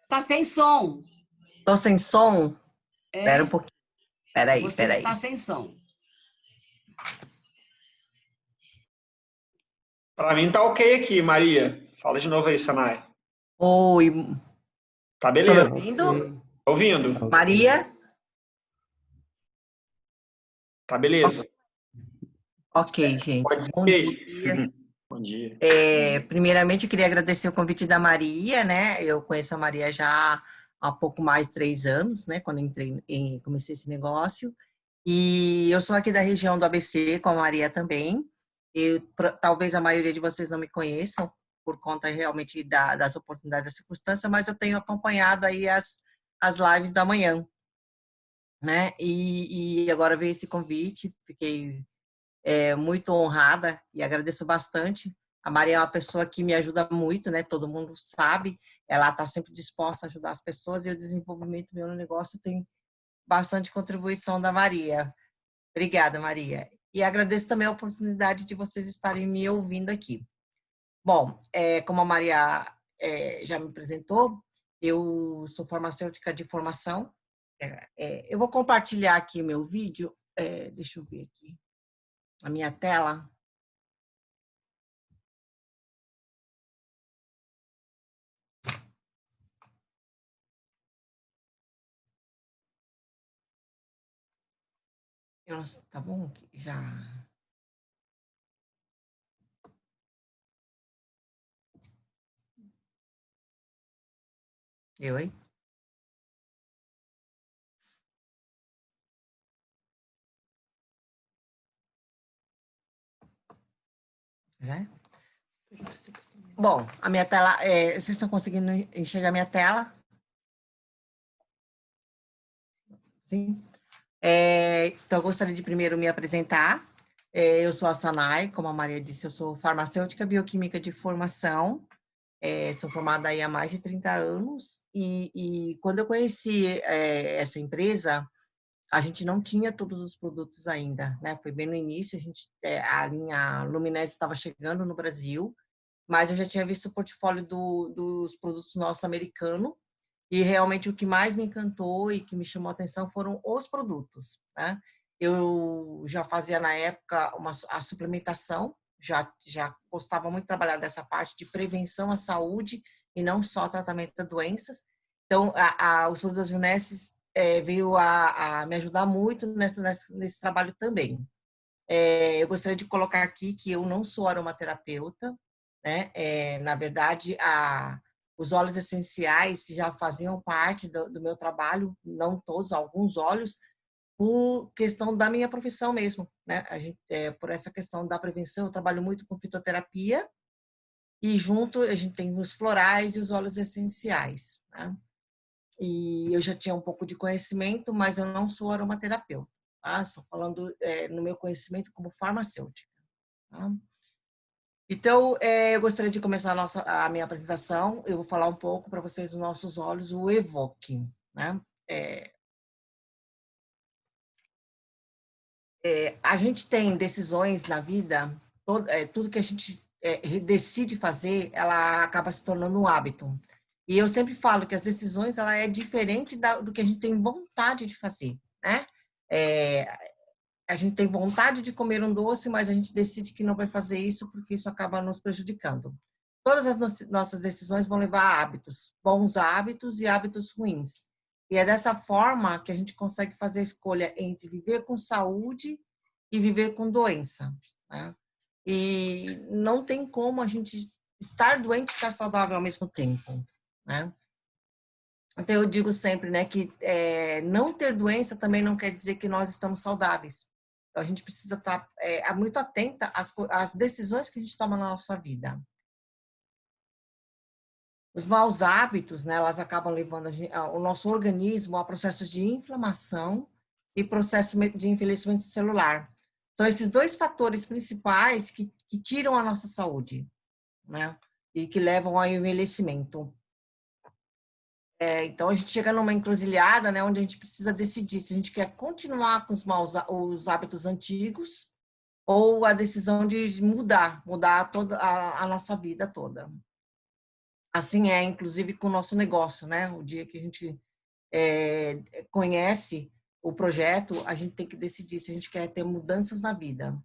Tá sem som. Tô sem som? Espera um É, pouquinho. Peraí, você está peraí. sem som. Para mim tá ok aqui, Maria. Fala de novo aí, Sanai. Oi, Tá estão me beleza. ouvindo? Ouvindo? Maria? Tá beleza. Ok, gente. Pode Bom dia. ser. Bom dia. Primeiramente, eu queria agradecer o convite da Maria, né? Eu conheço a Maria já há pouco mais de 3 anos, né? Quando entrei e comecei esse negócio. E eu sou aqui da região do ABC, com a Maria também. Talvez a maioria de vocês não me conheçam, por conta realmente das oportunidades da circunstância, mas eu tenho acompanhado aí as lives da manhã, né? E agora veio esse convite, fiquei muito honrada e agradeço bastante. A Maria é uma pessoa que me ajuda muito, né? Todo mundo sabe, ela está sempre disposta a ajudar as pessoas e o desenvolvimento meu no negócio tem bastante contribuição da Maria. Obrigada, Maria. E agradeço também a oportunidade de vocês estarem me ouvindo aqui. Bom, como a Maria já me apresentou, eu sou farmacêutica de formação. Eu vou compartilhar aqui meu vídeo. Deixa eu ver aqui a minha tela. Tá bom? Já. Eu, hein? Já? Bom, a minha tela. Vocês estão conseguindo enxergar a minha tela? Sim? Então, eu gostaria de primeiro me apresentar. Eu sou a Sanai, como a Maria disse, eu sou farmacêutica bioquímica de formação. Sou formada aí há mais de 30 anos. E quando eu conheci essa empresa, a gente não tinha todos os produtos ainda, né? Foi bem no início, a linha Luminese estava chegando no Brasil, mas eu já tinha visto o portfólio dos produtos nossos americanos, e realmente o que mais me encantou e que me chamou a atenção foram os produtos, né? Eu já fazia na época a suplementação, já gostava muito de trabalhar dessa parte de prevenção à saúde e não só tratamento de doenças. Então, os produtos da Unesses veio a me ajudar muito nesse trabalho também. Eu gostaria de colocar aqui que eu não sou aromaterapeuta, né? Na verdade, os óleos essenciais já faziam parte do meu trabalho, não todos, alguns óleos, por questão da minha profissão mesmo, né? Por essa questão da prevenção, eu trabalho muito com fitoterapia e junto a gente tem os florais e os óleos essenciais, né? E eu já tinha um pouco de conhecimento, mas eu não sou aromaterapeuta, tá? Estou falando no meu conhecimento como farmacêutica, tá? Então, eu gostaria de começar a minha apresentação. Eu vou falar um pouco para vocês dos nossos óleos, o Evoque, né? A gente tem decisões na vida, tudo que a gente decide fazer, ela acaba se tornando um hábito. E eu sempre falo que as decisões, ela é diferente do que a gente tem vontade de fazer, né? É, a gente tem vontade de comer um doce, mas a gente decide que não vai fazer isso porque isso acaba nos prejudicando. Todas as nossas decisões vão levar a hábitos, bons hábitos e hábitos ruins. E é dessa forma que a gente consegue fazer a escolha entre viver com saúde e viver com doença, né? E não tem como a gente estar doente e estar saudável ao mesmo tempo, né? Então, eu digo sempre, né, que não ter doença também não quer dizer que nós estamos saudáveis. Então, a gente precisa estar muito atenta às decisões que a gente toma na nossa vida. Os maus hábitos, né, elas acabam levando o nosso organismo a processos de inflamação e processo de envelhecimento celular. São esses dois fatores principais que tiram a nossa saúde, né, e que levam ao envelhecimento. Então, a gente chega numa encruzilhada, né, onde a gente precisa decidir se a gente quer continuar com os hábitos antigos ou a decisão de mudar toda a nossa vida toda. Assim é, inclusive, com o nosso negócio, né? O dia que a gente conhece o projeto, a gente tem que decidir se a gente quer ter mudanças na vida.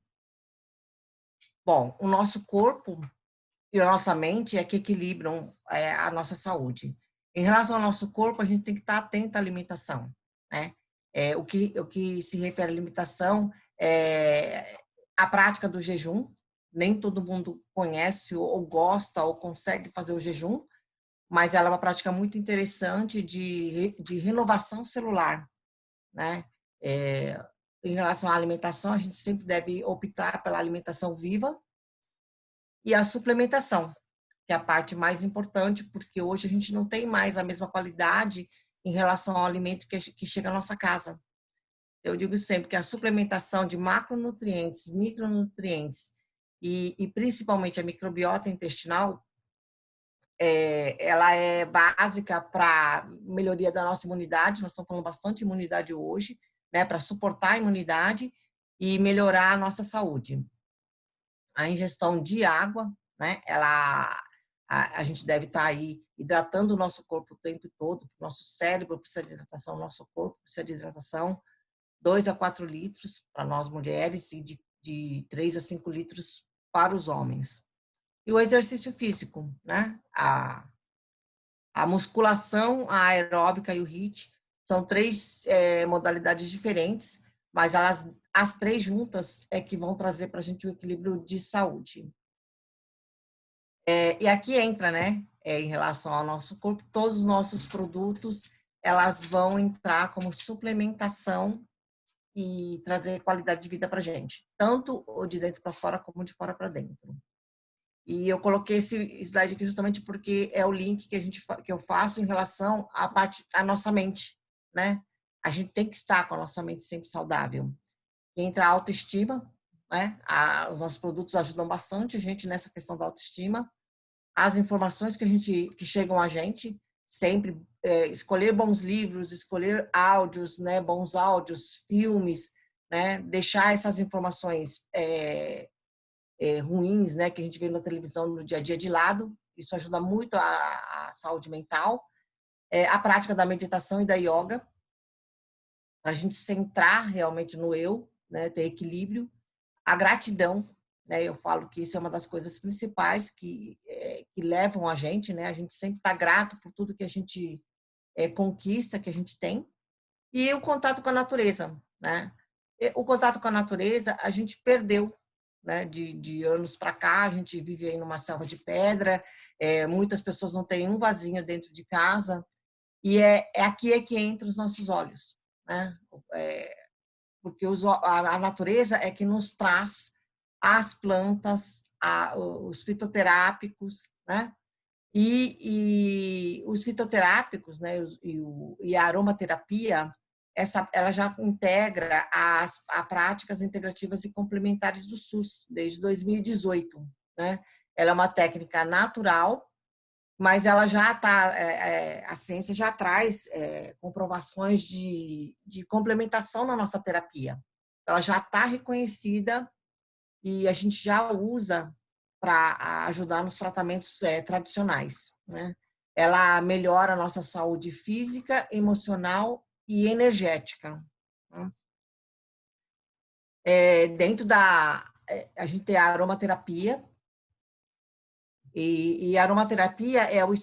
Bom, o nosso corpo e a nossa mente é que equilibram a nossa saúde. Em relação ao nosso corpo, a gente tem que estar atento à alimentação, né? O que se refere à alimentação é a prática do jejum. Nem todo mundo conhece ou gosta ou consegue fazer o jejum, mas ela é uma prática muito interessante de renovação celular, né? É, em relação à alimentação, a gente sempre deve optar pela alimentação viva e a suplementação, que é a parte mais importante, porque hoje a gente não tem mais a mesma qualidade em relação ao alimento que chega à nossa casa. Eu digo sempre que a suplementação de macronutrientes, micronutrientes e principalmente a microbiota intestinal, ela é básica para melhoria da nossa imunidade. Nós estamos falando bastante de imunidade hoje, né, para suportar a imunidade e melhorar a nossa saúde. A ingestão de água, né, a gente deve estar aí hidratando o nosso corpo o tempo todo. Nosso cérebro precisa de hidratação, nosso corpo precisa de hidratação. 2 a 4 litros para nós mulheres e de 3 a 5 litros para os homens. E o exercício físico, né? A musculação, a aeróbica e o HIIT são 3 modalidades diferentes, mas as 3 juntas é que vão trazer para a gente o equilíbrio de saúde. E aqui entra, né, em relação ao nosso corpo, todos os nossos produtos, elas vão entrar como suplementação e trazer qualidade de vida para a gente, tanto o de dentro para fora como de fora para dentro. E eu coloquei esse slide aqui justamente porque é o link que eu faço em relação à nossa mente, né? A gente tem que estar com a nossa mente sempre saudável. E entra a autoestima, né? Os nossos produtos ajudam bastante a gente nessa questão da autoestima. As informações que chegam a gente, sempre escolher bons livros, escolher áudios, né? Bons áudios, filmes, né? Deixar essas informações ruins, né, que a gente vê na televisão no dia a dia de lado. Isso ajuda muito a saúde mental. A prática da meditação e da yoga, para a gente centrar realmente no eu, né, ter equilíbrio. A gratidão, né, eu falo que isso é uma das coisas principais que levam a gente, né, a gente sempre está grato por tudo que a gente conquista, que a gente tem. E o contato com a natureza, né? O contato com a natureza a gente perdeu, né? De anos para cá, a gente vive aí numa selva de pedra, muitas pessoas não têm um vasinho dentro de casa, e aqui que entra os nossos olhos, né? Porque a natureza é que nos traz as plantas, os fitoterápicos, né? Os fitoterápicos, né, e a aromaterapia, ela já integra a práticas integrativas e complementares do SUS desde 2018, né? Ela é uma técnica natural, mas ela já está, a ciência já traz comprovações de complementação na nossa terapia. Ela já está reconhecida e a gente já usa para ajudar nos tratamentos tradicionais, né? Ela melhora a nossa saúde física, emocional e energética, né? Dentro a gente tem a aromaterapia, e a aromaterapia é o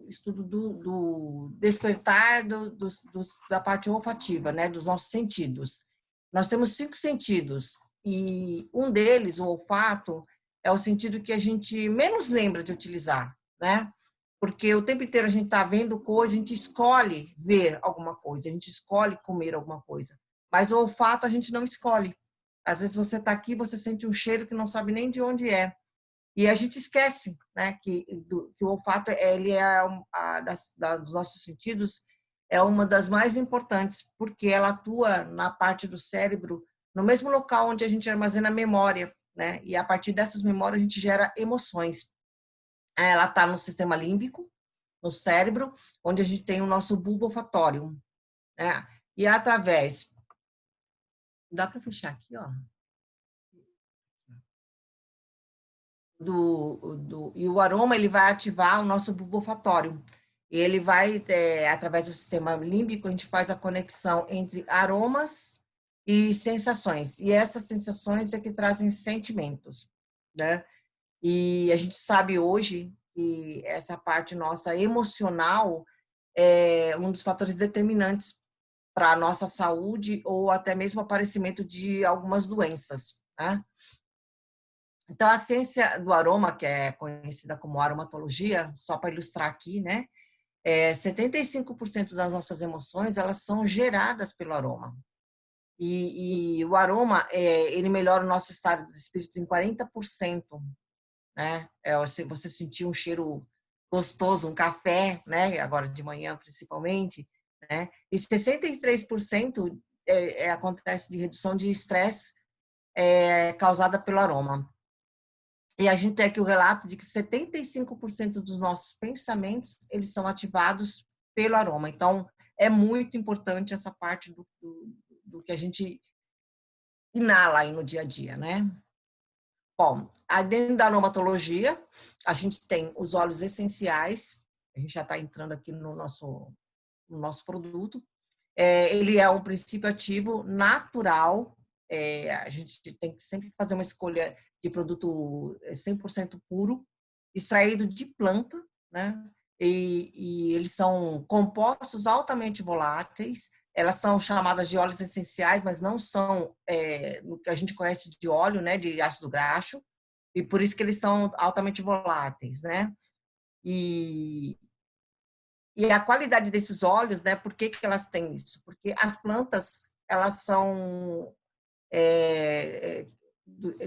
estudo do despertar da parte olfativa, né, dos nossos sentidos. Nós temos 5 sentidos, e um deles, o olfato, é o sentido que a gente menos lembra de utilizar, né? Porque o tempo inteiro a gente está vendo coisa, a gente escolhe ver alguma coisa, a gente escolhe comer alguma coisa. Mas o olfato a gente não escolhe. Às vezes você está aqui, você sente um cheiro que não sabe nem de onde é. E a gente esquece, né, que o olfato ele dos nossos sentidos é uma das mais importantes, porque ela atua na parte do cérebro, no mesmo local onde a gente armazena memória, né? E a partir dessas memórias a gente gera emoções. Ela está no sistema límbico, no cérebro, onde a gente tem o nosso bulbo olfatório, né? E através, dá para fechar aqui, ó. E o aroma, ele vai ativar o nosso bulbo olfatório. Ele vai, através do sistema límbico, a gente faz a conexão entre aromas e sensações. E essas sensações é que trazem sentimentos, né? E a gente sabe hoje que essa parte nossa emocional é um dos fatores determinantes para a nossa saúde ou até mesmo aparecimento de algumas doenças, né? Então, a ciência do aroma, que é conhecida como aromatologia, só para ilustrar aqui, né? 75% das nossas emoções, elas são geradas pelo aroma. E o aroma, ele melhora o nosso estado de espírito em 40%, né? Se você sentir um cheiro gostoso, um café, né? Agora de manhã, principalmente, né? E 63% acontece de redução de estresse causada pelo aroma. E a gente tem aqui o relato de que 75% dos nossos pensamentos, eles são ativados pelo aroma. Então, é muito importante essa parte do que a gente inala aí no dia a dia, né? Bom, aí dentro da aromatologia, a gente tem os óleos essenciais, a gente já está entrando aqui no nosso produto. Ele é um princípio ativo natural, a gente tem que sempre fazer uma escolha de produto 100% puro, extraído de planta, né? E eles são compostos altamente voláteis, elas são chamadas de óleos essenciais, mas não são no que a gente conhece de óleo, né, de ácido graxo, e por isso que eles são altamente voláteis, né? E, e a qualidade desses óleos, né, por que elas têm isso? Porque as plantas, elas são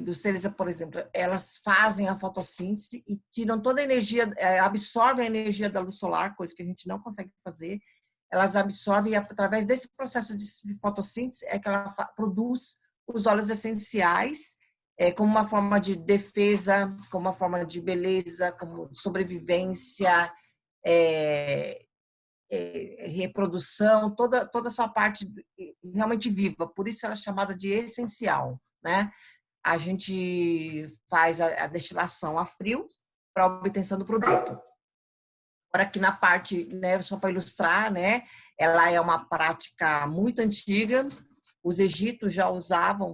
dos seres, por exemplo, elas fazem a fotossíntese e tiram toda a energia, absorvem a energia da luz solar, coisa que a gente não consegue fazer. Elas absorvem, e através desse processo de fotossíntese é que ela produz os óleos essenciais, como uma forma de defesa, como uma forma de beleza, como de sobrevivência, reprodução, toda a sua parte realmente viva. Por isso ela é chamada de essencial, né? A gente faz a destilação a frio para a obtenção do produto. Agora aqui na parte, né, só para ilustrar, né, ela é uma prática muito antiga. Os egípcios já usavam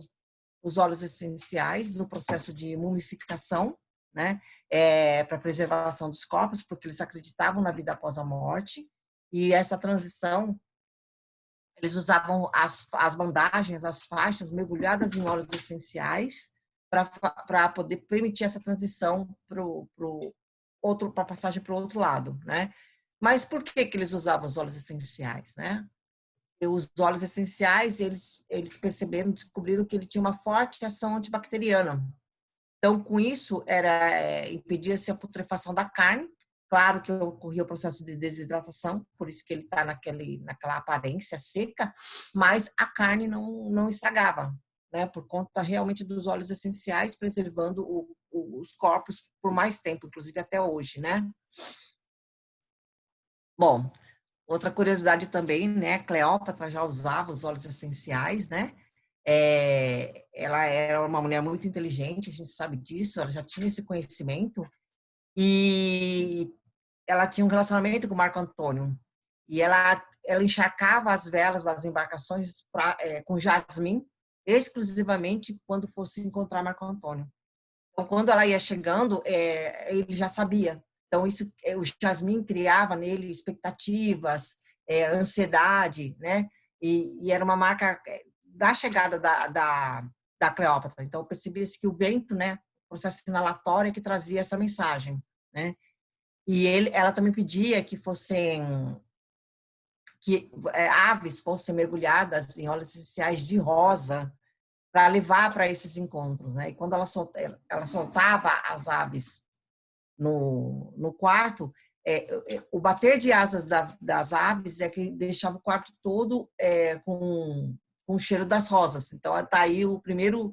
os óleos essenciais no processo de mumificação, né, para preservação dos corpos, porque eles acreditavam na vida após a morte. E essa transição, eles usavam as bandagens, as faixas mergulhadas em óleos essenciais para poder permitir essa transição para a passagem para o outro lado, né? Mas por que eles usavam os óleos essenciais, né? E os óleos essenciais, eles perceberam, descobriram que ele tinha uma forte ação antibacteriana. Então, com isso, impedia-se a putrefação da carne. Claro que ocorria o processo de desidratação, por isso que ele está naquela aparência seca, mas a carne não estragava, né? Por conta realmente dos óleos essenciais, preservando os corpos por mais tempo, inclusive até hoje, né? Bom, outra curiosidade também, né? Cleópatra já usava os óleos essenciais, né? Ela era uma mulher muito inteligente, a gente sabe disso, ela já tinha esse conhecimento, e ela tinha um relacionamento com Marco Antônio, e ela encharcava as velas das embarcações com jasmim, exclusivamente quando fosse encontrar Marco Antônio. Então, quando ela ia chegando, ele já sabia. Então, o jasmim criava nele expectativas, ansiedade, né? E era uma marca da chegada da Cleópatra. Então, percebia-se que o vento, né, o processo inalatório, que trazia essa mensagem, né? E ela também pedia que aves fossem mergulhadas em óleos essenciais de rosa para levar para esses encontros, né? E quando ela soltava as aves no quarto, o bater de asas das aves é que deixava o quarto todo com o cheiro das rosas. Então, está aí o primeiro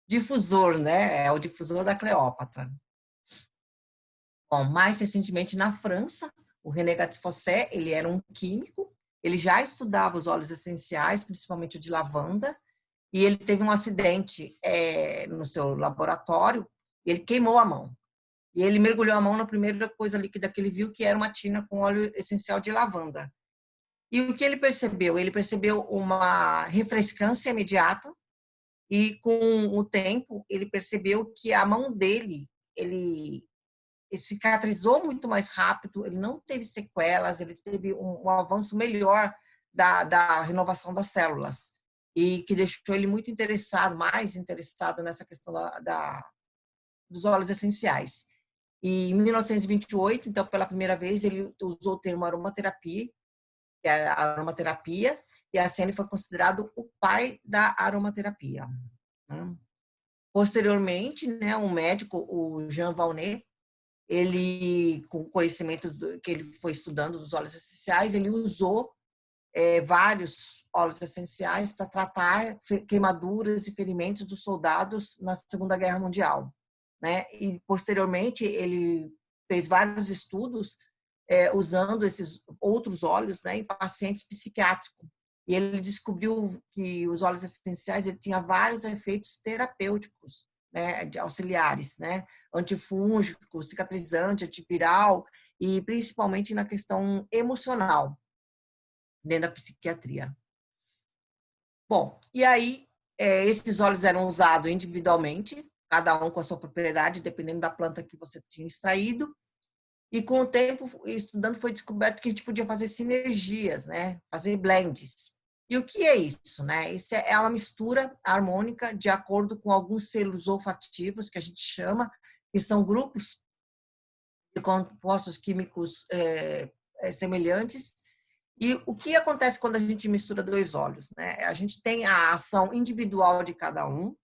difusor, né? É o difusor da Cleópatra. Bom, mais recentemente na França, o René Gattefossé, ele era um químico, ele já estudava os óleos essenciais, principalmente o de lavanda, e ele teve um acidente no seu laboratório, Ele queimou a mão. E ele mergulhou a mão na primeira coisa líquida que ele viu, que era uma tina com óleo essencial de lavanda. E o que ele percebeu? Ele percebeu uma refrescância imediata e, com o tempo, ele percebeu que a mão dele, ele cicatrizou muito mais rápido, ele não teve sequelas, ele teve um avanço melhor da renovação das células, e que deixou ele muito interessado, mais interessado nessa questão dos óleos essenciais. E em 1928, então, pela primeira vez, ele usou o termo aromaterapia, que é a aromaterapia, e assim ele foi considerado o pai da aromaterapia. Posteriormente, né, um médico, o Jean Valnet, ele, com o conhecimento que ele foi estudando dos óleos essenciais, ele usou vários óleos essenciais para tratar queimaduras e ferimentos dos soldados na Segunda Guerra Mundial, né? E posteriormente ele fez vários estudos usando esses outros óleos, né, em pacientes psiquiátricos. E ele descobriu que os óleos essenciais ele tinha vários efeitos terapêuticos, né, auxiliares, né, antifúngico, cicatrizante, antiviral e principalmente na questão emocional dentro da psiquiatria. Bom, e aí esses óleos eram usados individualmente, cada um com a sua propriedade, dependendo da planta que você tinha extraído. E com o tempo, estudando, foi descoberto que a gente podia fazer sinergias, né? Fazer blends. E o que é isso, né? Isso é uma mistura harmônica de acordo com alguns selos olfativos, que a gente chama, que são grupos de compostos químicos semelhantes. E o que acontece quando a gente mistura dois óleos, né? A gente tem a ação individual de cada um,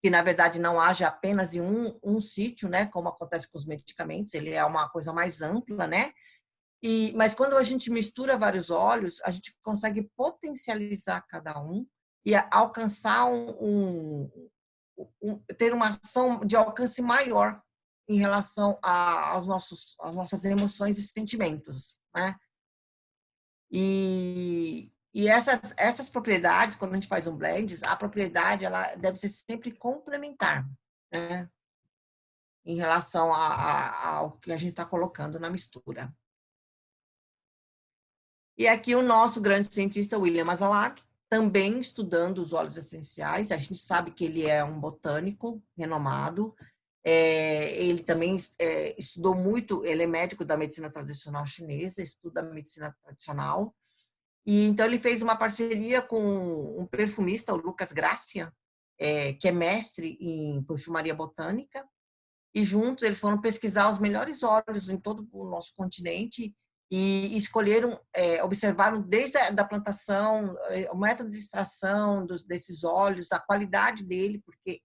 que na verdade não haja apenas em um sítio, né, como acontece com os medicamentos, ele é uma coisa mais ampla, né? Mas quando a gente mistura vários óleos, a gente consegue potencializar cada um e alcançar ter uma ação de alcance maior em relação às nossas emoções e sentimentos, né? E essas propriedades, quando a gente faz um blend, a propriedade ela deve ser sempre complementar, né? Em relação ao que a gente está colocando na mistura. E aqui o nosso grande cientista, William Masalak, também estudando os óleos essenciais. A gente sabe que ele é um botânico renomado. Ele também estudou muito, ele é médico da medicina tradicional chinesa, estuda a medicina tradicional. E então ele fez uma parceria com um perfumista, o Lucas Gracia, que é mestre em perfumaria botânica, e juntos eles foram pesquisar os melhores óleos em todo o nosso continente e escolheram, observaram desde a plantação, o método de extração desses óleos, a qualidade dele, porque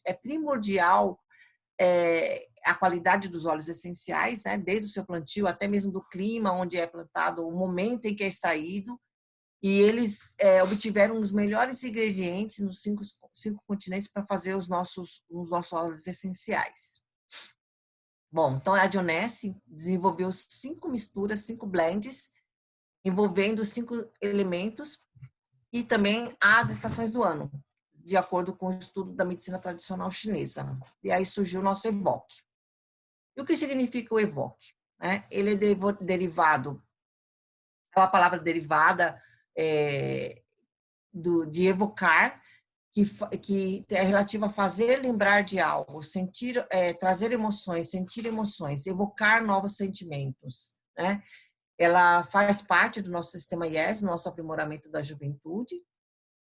é primordial a qualidade dos óleos essenciais, né? Desde o seu plantio até mesmo do clima onde é plantado, o momento em que é extraído. E eles obtiveram os melhores ingredientes nos cinco continentes para fazer os nossos óleos essenciais. Bom, então a Dionesse desenvolveu 5 misturas, 5 blends, envolvendo 5 elementos e também as estações do ano, de acordo com o estudo da medicina tradicional chinesa. E aí surgiu o nosso Evoque. E o que significa o Evoque? Ele é derivado, é uma palavra derivada de evocar, que é relativa a fazer lembrar de algo, sentir, trazer emoções, sentir emoções, evocar novos sentimentos, né? Ela faz parte do nosso sistema IES, nosso aprimoramento da juventude.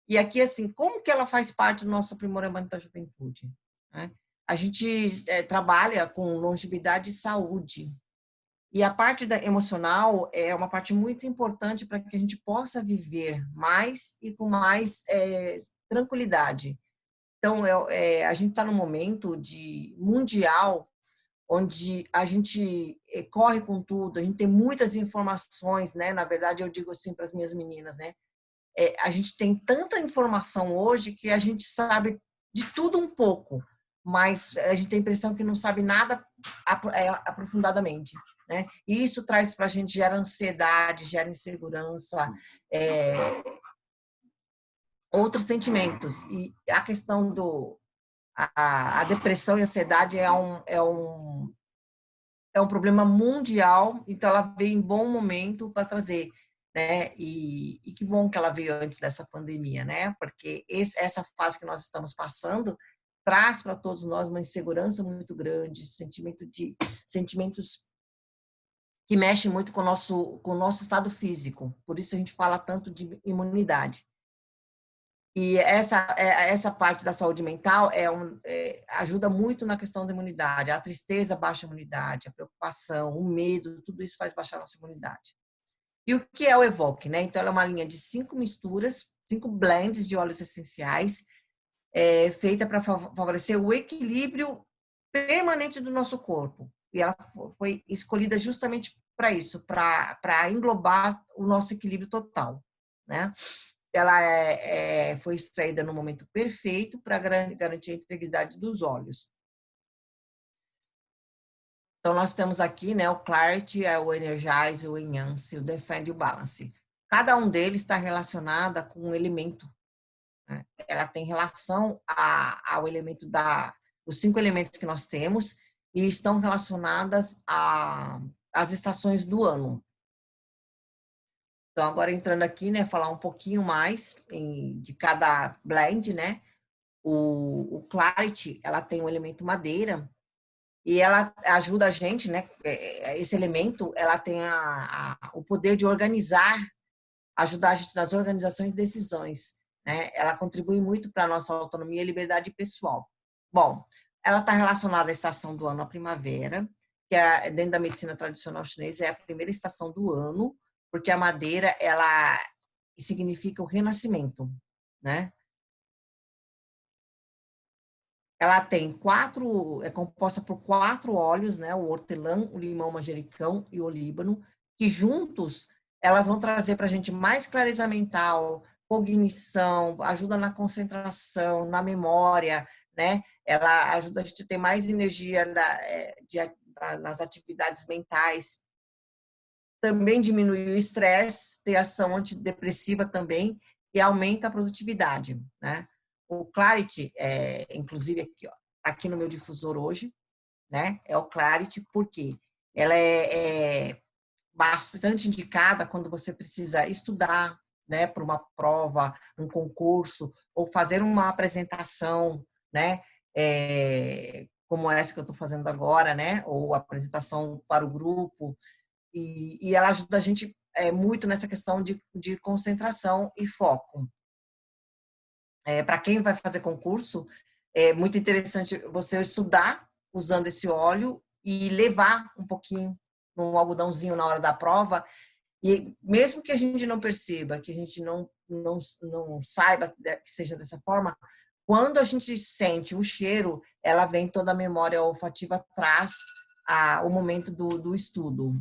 E aqui, assim, como que ela faz parte do nosso aprimoramento da juventude? Né? A gente trabalha com longevidade e saúde. E a parte emocional é uma parte muito importante para que a gente possa viver mais e com mais tranquilidade. Então, a gente está num momento mundial onde a gente corre com tudo, a gente tem muitas informações, né? Na verdade, eu digo assim para as minhas meninas, né? A gente tem tanta informação hoje que a gente sabe de tudo um pouco, mas a gente tem a impressão que não sabe nada aprofundadamente, né? E isso traz para a gente, gera ansiedade, gera insegurança, outros sentimentos. E a questão A depressão e a ansiedade é um problema mundial, então ela veio em bom momento para trazer, né? E que bom que ela veio antes dessa pandemia, né? Porque essa fase que nós estamos passando traz para todos nós uma insegurança muito grande, sentimentos que mexem muito com o nosso estado físico. Por isso a gente fala tanto de imunidade. E essa parte da saúde mental ajuda muito na questão da imunidade. A tristeza baixa a imunidade, a preocupação, o medo, tudo isso faz baixar a nossa imunidade. E o que é o Evoque, né? Então, ela é uma linha de 5 misturas, 5 blends de óleos essenciais, feita para favorecer o equilíbrio permanente do nosso corpo. E ela foi escolhida justamente para isso, para englobar o nosso equilíbrio total, né? Ela foi extraída no momento perfeito para garantir a integridade dos óleos. Então, nós temos aqui, né, o Clarity, o Energize, o Enhance, o Defend e o Balance. Cada um deles está relacionado com um elemento, né? Ela tem relação ao elemento os 5 elementos que nós temos e estão relacionadas às estações do ano. Então, agora entrando aqui, né, falar um pouquinho mais de cada blend, né? O Clarity, ela tem um elemento madeira e ela ajuda a gente, né? Esse elemento, ela tem o poder de organizar, ajudar a gente nas organizações e decisões, né? Ela contribui muito para a nossa autonomia e liberdade pessoal. Bom, ela está relacionada à estação do ano, a primavera, que dentro da medicina tradicional chinesa é a primeira estação do ano, porque a madeira, ela significa o renascimento, né? Ela tem é composta por 4 óleos, né? O hortelã, o limão manjericão e o olíbano, que juntos elas vão trazer para a gente mais clareza mental, cognição, ajuda na concentração, na memória, né? Ela ajuda a gente a ter mais energia nas atividades mentais. Também diminui o estresse, tem ação antidepressiva também e aumenta a produtividade, né? O Clarity, inclusive aqui, ó, aqui no meu difusor hoje, né? É o Clarity, porque ela é bastante indicada quando você precisa estudar, né? Para uma prova, um concurso, ou fazer uma apresentação, né? Como essa que eu estou fazendo agora, né? Ou apresentação para o grupo. E ela ajuda a gente muito nessa questão de concentração e foco. Para quem vai fazer concurso, é muito interessante você estudar usando esse óleo e levar um pouquinho no algodãozinho na hora da prova. E mesmo que a gente não perceba, que a gente não saiba que seja dessa forma, quando a gente sente o cheiro, ela vem toda a memória olfativa atrás o momento do estudo.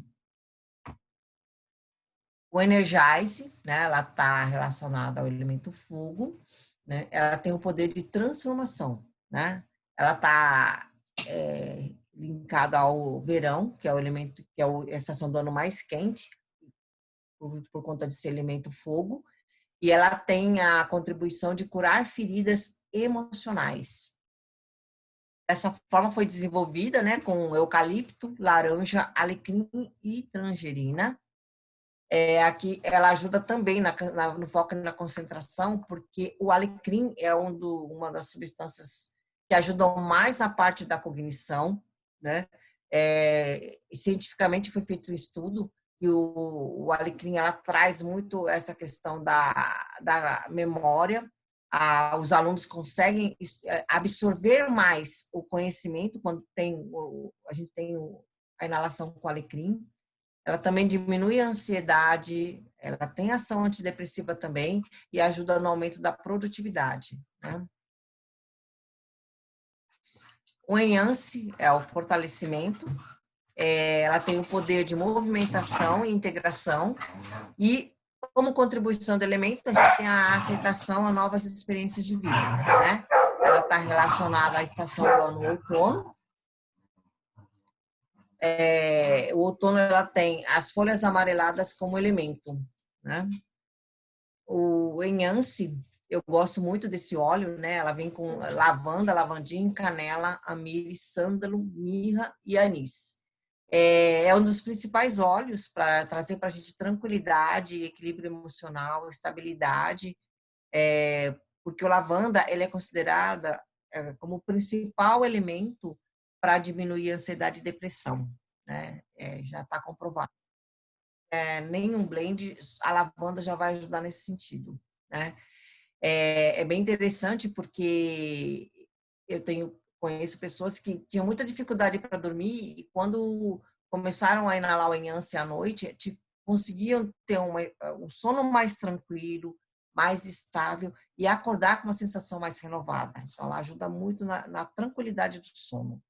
O Energize, né, ela está relacionada ao elemento fogo, né, ela tem o poder de transformação, né, ela está linkada ao verão, que é o elemento, que é a estação do ano mais quente, por conta de ser elemento fogo, e ela tem a contribuição de curar feridas emocionais. Dessa forma foi desenvolvida, né, com eucalipto, laranja, alecrim e tangerina. Aqui ela ajuda também no foco e na concentração, porque o alecrim é uma das substâncias que ajudam mais na parte da cognição, né? Cientificamente foi feito um estudo e o alecrim ela traz muito essa questão da memória. Os alunos conseguem absorver mais o conhecimento quando a gente tem a inalação com alecrim. Ela também diminui a ansiedade, ela tem ação antidepressiva também e ajuda no aumento da produtividade, né? O Enhance é o fortalecimento, ela tem o poder de movimentação e integração e como contribuição do elemento, a gente tem a aceitação a novas experiências de vida, né? Ela está relacionada à estação do ano outono. O outono ela tem as folhas amareladas como elemento, né? O Enhance, eu gosto muito desse óleo, né? Ela vem com lavanda, lavandinho, canela, amire, sândalo, mirra e anis. É um dos principais óleos para trazer para a gente tranquilidade, equilíbrio emocional, estabilidade, porque o lavanda ele é considerada como o principal elemento para diminuir a ansiedade e depressão, né? Já está comprovado. Nenhum blend, a lavanda já vai ajudar nesse sentido, né? É bem interessante porque conheço pessoas que tinham muita dificuldade para dormir e quando começaram a inalar o Enhance à noite, conseguiam ter um sono mais tranquilo, mais estável e acordar com uma sensação mais renovada. Então, ela ajuda muito na tranquilidade do sono.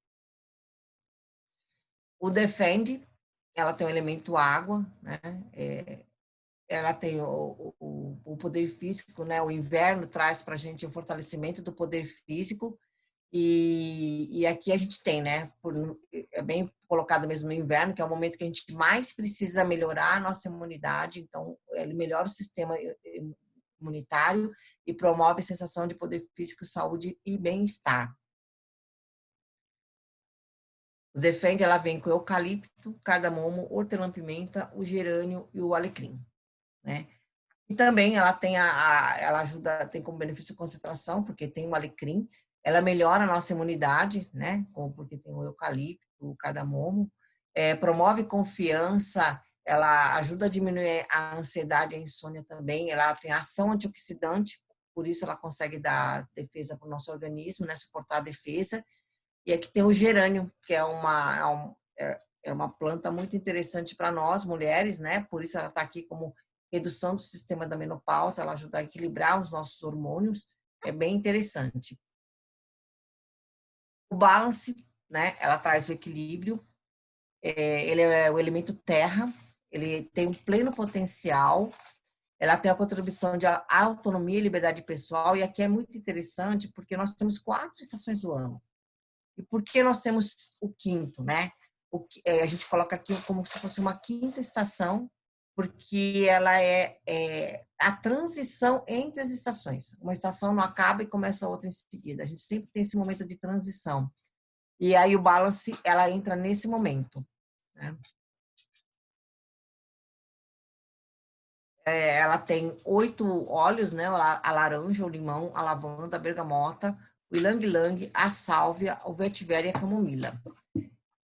O Defend, ela tem o elemento água, né? Ela tem o poder físico, né? O inverno traz para a gente o fortalecimento do poder físico e aqui a gente tem, né? É bem colocado mesmo no inverno, que é o momento que a gente mais precisa melhorar a nossa imunidade. Então, ele melhora o sistema imunitário e promove a sensação de poder físico, saúde e bem-estar. O Defende, ela vem com eucalipto, cardamomo, hortelã-pimenta, o gerânio e o alecrim, né? E também ela tem ela ajuda, tem como benefício a concentração, porque tem o alecrim, ela melhora a nossa imunidade, né? Porque tem o eucalipto, o cardamomo, promove confiança, ela ajuda a diminuir a ansiedade e a insônia também, ela tem ação antioxidante, por isso ela consegue dar defesa para o nosso organismo, né? Suportar a defesa. E aqui tem o gerânio, que é uma planta muito interessante para nós, mulheres, né? Por isso ela está aqui como redução do sistema da menopausa, ela ajuda a equilibrar os nossos hormônios, é bem interessante. O Balance, né? Ela traz o equilíbrio, ele é o elemento terra, ele tem um pleno potencial, ela tem a contribuição de autonomia e liberdade pessoal, e aqui é muito interessante porque nós temos 4 estações do ano. E por que nós temos o quinto, né? A gente coloca aqui como se fosse uma quinta estação, porque ela é a transição entre as estações. Uma estação não acaba e começa a outra em seguida. A gente sempre tem esse momento de transição. E aí o Balance, ela entra nesse momento, né? Ela tem 8 óleos, né? A laranja, o limão, a lavanda, a bergamota, o ilang-ilang, a sálvia, o vetiver e a camomila.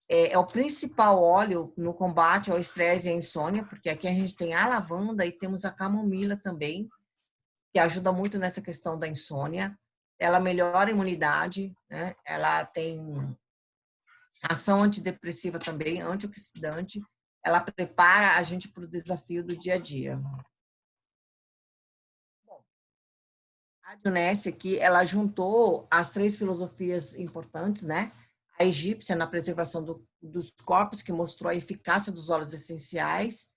É o principal óleo no combate ao estresse e à insônia, porque aqui a gente tem a lavanda e temos a camomila também, que ajuda muito nessa questão da insônia. Ela melhora a imunidade, né? Ela tem ação antidepressiva também, antioxidante. Ela prepara a gente para o desafio do dia a dia. A Adunesse aqui, ela juntou as 3 filosofias importantes, né? A egípcia na preservação dos corpos, que mostrou a eficácia dos óleos essenciais,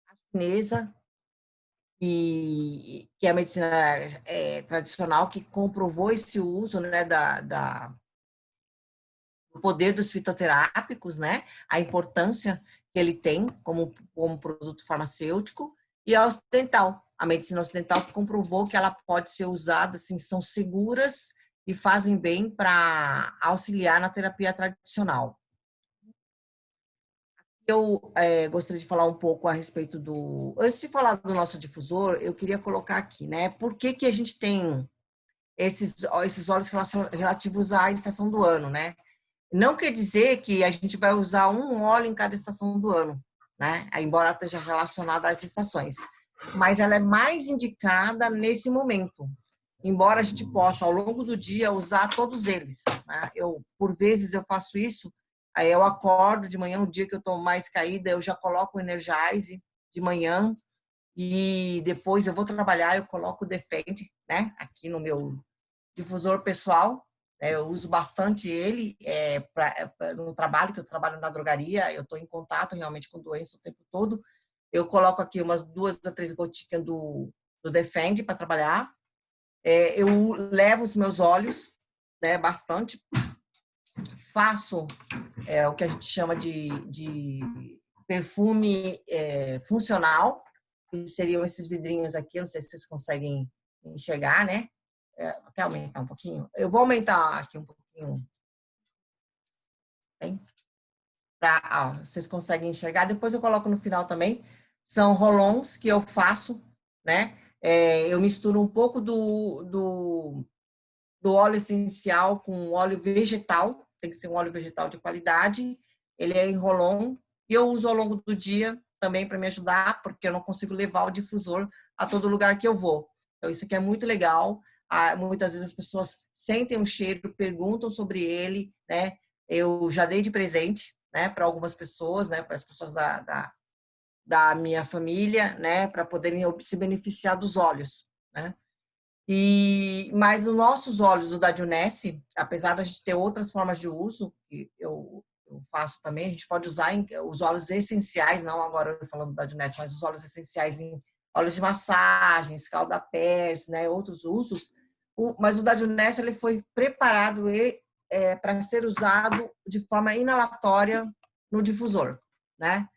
a chinesa, que é a medicina tradicional, que comprovou esse uso, né, do poder dos fitoterápicos, né, a importância que ele tem como produto farmacêutico, e a ocidental, a medicina ocidental, que comprovou que ela pode ser usada, assim, são seguras e fazem bem para auxiliar na terapia tradicional. Eu gostaria de falar um pouco a respeito Antes de falar do nosso difusor, eu queria colocar aqui, né? Por que que a gente tem esses óleos relativos à estação do ano, né? Não quer dizer que a gente vai usar um óleo em cada estação do ano, né? Embora esteja relacionada às estações. Mas ela é mais indicada nesse momento. Embora a gente possa, ao longo do dia, usar todos eles, né? Por vezes, eu faço isso. Aí eu acordo de manhã, no dia que eu estou mais caída, eu já coloco o Energize de manhã e depois eu vou trabalhar, eu coloco o Defend, né? Aqui no meu difusor pessoal. Eu uso bastante ele no trabalho, que eu trabalho na drogaria, eu estou em contato realmente com doença o tempo todo. Eu coloco aqui umas 2 a 3 gotinhas do Defend para trabalhar. Eu levo os meus óleos, né, bastante. Faço o que a gente chama de perfume funcional, que seriam esses vidrinhos aqui, eu não sei se vocês conseguem enxergar, né? Quer aumentar um pouquinho? Eu vou aumentar aqui um pouquinho. Vocês conseguem enxergar. Depois eu coloco no final também. São rolons que eu faço, né? Eu misturo um pouco do óleo essencial com óleo vegetal. Tem que ser um óleo vegetal de qualidade. Ele é em rolon. E eu uso ao longo do dia também para me ajudar, porque eu não consigo levar o difusor a todo lugar que eu vou. Então, isso aqui é muito legal. Muitas vezes as pessoas sentem um cheiro, perguntam sobre ele, né? Eu já dei de presente, né, para algumas pessoas, né, para as pessoas da minha família, né, para poderem se beneficiar dos óleos, né? Mas os nossos óleos, o da Junesse, apesar da gente ter outras formas de uso, que eu faço também, a gente pode usar os óleos essenciais, não agora falando da Junesse, mas os óleos essenciais em óleos de massagem, escaldapés, né, outros usos. Mas o da Junesse, ele foi preparado para ser usado de forma inalatória no difusor, né?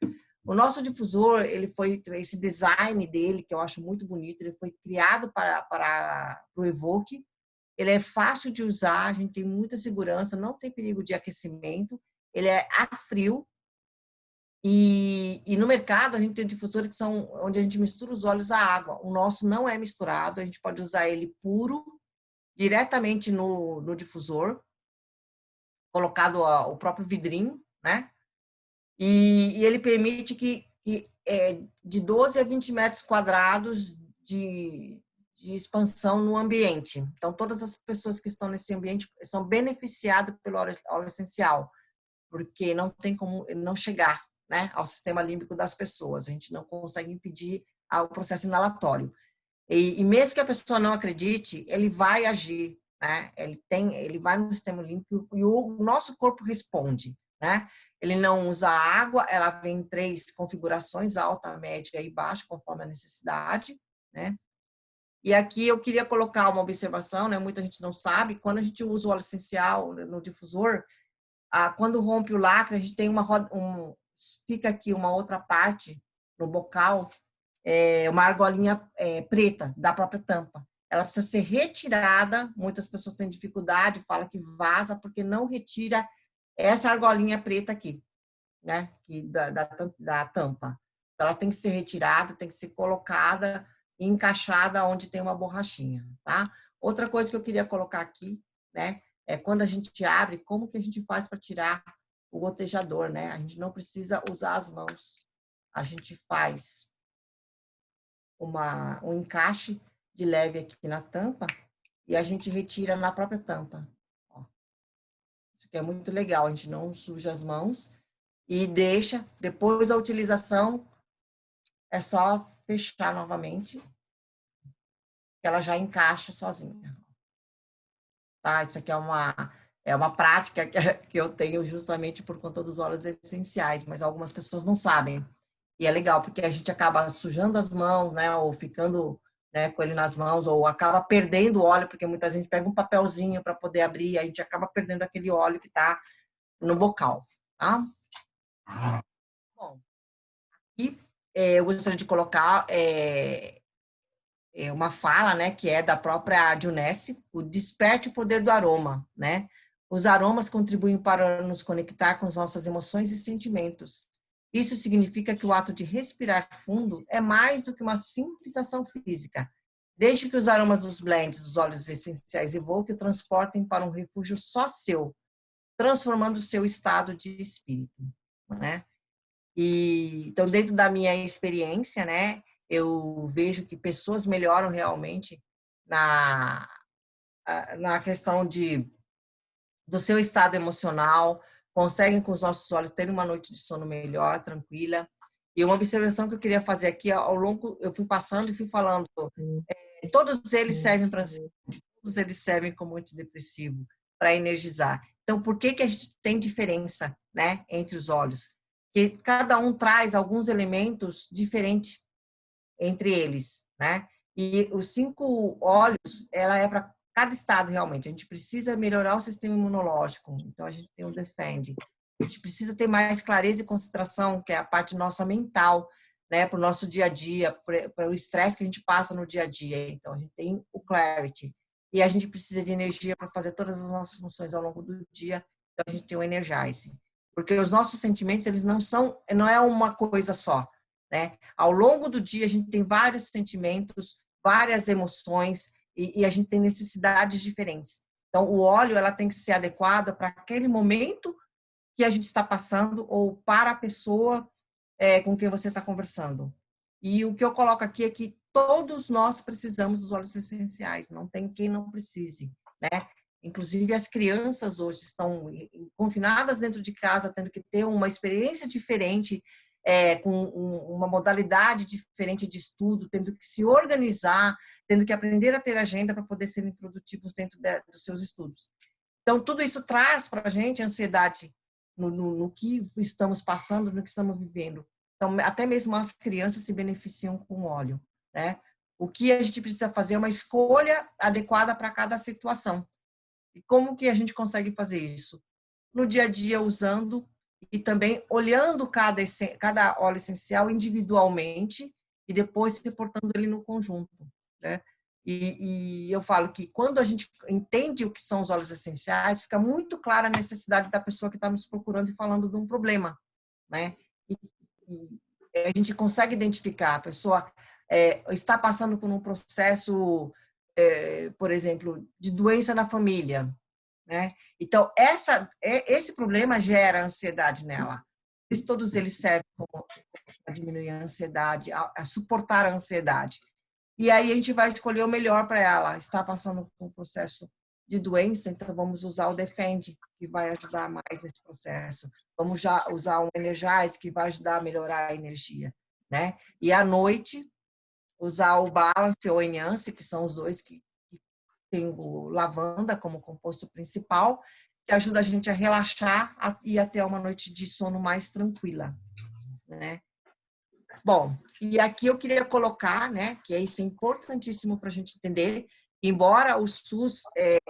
O nosso difusor, ele foi esse design dele, que eu acho muito bonito, ele foi criado para o Evoque. Ele é fácil de usar, a gente tem muita segurança, não tem perigo de aquecimento, ele é a frio. E no mercado a gente tem difusores que são onde a gente mistura os óleos à água. O nosso não é misturado, a gente pode usar ele puro, diretamente no difusor, colocado o próprio vidrinho, né? E ele permite que de 12 a 20 metros quadrados de expansão no ambiente. Então, todas as pessoas que estão nesse ambiente são beneficiadas pelo óleo essencial, porque não tem como não chegar, né, ao sistema límbico das pessoas. A gente não consegue impedir o processo inalatório. E mesmo que a pessoa não acredite, ele vai agir, né? Ele vai no sistema límbico e o nosso corpo responde, né? Ele não usa água, ela vem em 3 configurações, alta, média e baixa, conforme a necessidade, né? E aqui eu queria colocar uma observação, né? Muita gente não sabe, quando a gente usa o óleo essencial no difusor, quando rompe o lacre, a gente tem fica aqui uma outra parte no bocal, uma argolinha preta da própria tampa. Ela precisa ser retirada. Muitas pessoas têm dificuldade, falam que vaza porque não retira essa argolinha preta aqui, né? Da tampa. Ela tem que ser retirada, tem que ser colocada e encaixada onde tem uma borrachinha, tá? Outra coisa que eu queria colocar aqui, né? É quando a gente abre, como que a gente faz para tirar o gotejador, né? A gente não precisa usar as mãos. A gente faz um encaixe de leve aqui na tampa e a gente retira na própria tampa. Ó. Isso aqui é muito legal, a gente não suja as mãos e deixa, depois da utilização, é só fechar novamente, que ela já encaixa sozinha. Tá? Isso aqui é uma prática que eu tenho justamente por conta dos óleos essenciais, mas algumas pessoas não sabem. E é legal, porque a gente acaba sujando as mãos, né, ou ficando, né, com ele nas mãos, ou acaba perdendo o óleo, porque muita gente pega um papelzinho para poder abrir, e a gente acaba perdendo aquele óleo que está no bocal, tá? Bom, e eu gostaria de colocar uma fala, né, que é da própria Junesse, o desperte o poder do aroma, né? Os aromas contribuem para nos conectar com as nossas emoções e sentimentos. Isso significa que o ato de respirar fundo é mais do que uma simples ação física, desde que os aromas dos blends, dos óleos essenciais evoquem o transportem para um refúgio só seu, transformando o seu estado de espírito, né? Então, dentro da minha experiência, né, eu vejo que pessoas melhoram realmente na, na questão do seu estado emocional, conseguem com os nossos olhos ter uma noite de sono melhor, tranquila. E uma observação que eu queria fazer aqui, ao longo, eu fui passando e fui falando, todos eles servem para todos eles servem como antidepressivo, para energizar. Então, por que a gente tem diferença, né, entre os óleos? Que cada um traz alguns elementos diferentes entre eles, né? E os 5 óleos, ela é para cada estado realmente. A gente precisa melhorar o sistema imunológico, então a gente tem o Defend. A gente precisa ter mais clareza e concentração, que é a parte nossa mental. né, para o nosso dia a dia, para o estresse que a gente passa no dia a dia. Então, a gente tem o Clarity. E a gente precisa de energia para fazer todas as nossas funções ao longo do dia. Então, a gente tem o Energize. Porque os nossos sentimentos, eles não é uma coisa só, né? Ao longo do dia, a gente tem vários sentimentos, várias emoções, e a gente tem necessidades diferentes. Então, o óleo, ela tem que ser adequada para aquele momento que a gente está passando ou para a pessoa com quem você está conversando. E o que eu coloco aqui é que todos nós precisamos dos óleos essenciais, não tem quem não precise, né? Inclusive, as crianças hoje estão confinadas dentro de casa, tendo que ter uma experiência diferente, com uma modalidade diferente de estudo, tendo que se organizar, tendo que aprender a ter agenda para poder serem produtivos dentro dos seus estudos. Então, tudo isso traz para a gente ansiedade no que estamos passando, no que estamos vivendo. Então, até mesmo as crianças se beneficiam com o óleo, né? O que a gente precisa fazer é uma escolha adequada para cada situação. E como que a gente consegue fazer isso? No dia a dia, usando e também olhando cada óleo essencial individualmente e depois reportando ele no conjunto, né? E eu falo que quando a gente entende o que são os óleos essenciais, fica muito clara a necessidade da pessoa que está nos procurando e falando de um problema, né? E a gente consegue identificar a pessoa está passando por um processo, por exemplo, de doença na família, né? Então, esse problema gera ansiedade nela. Por isso, todos eles servem para diminuir a ansiedade, a suportar a ansiedade. E aí a gente vai escolher o melhor para ela. Está passando por um processo de doença, então vamos usar o Defend, que vai ajudar mais nesse processo. Vamos já usar o Energize, que vai ajudar a melhorar a energia, né? E à noite, usar o Balance ou Enhance, que são os dois que tem o lavanda como composto principal, que ajuda a gente a relaxar e a ter uma noite de sono mais tranquila, né? Bom, e aqui eu queria colocar, né, que é isso importantíssimo para a gente entender, embora o SUS,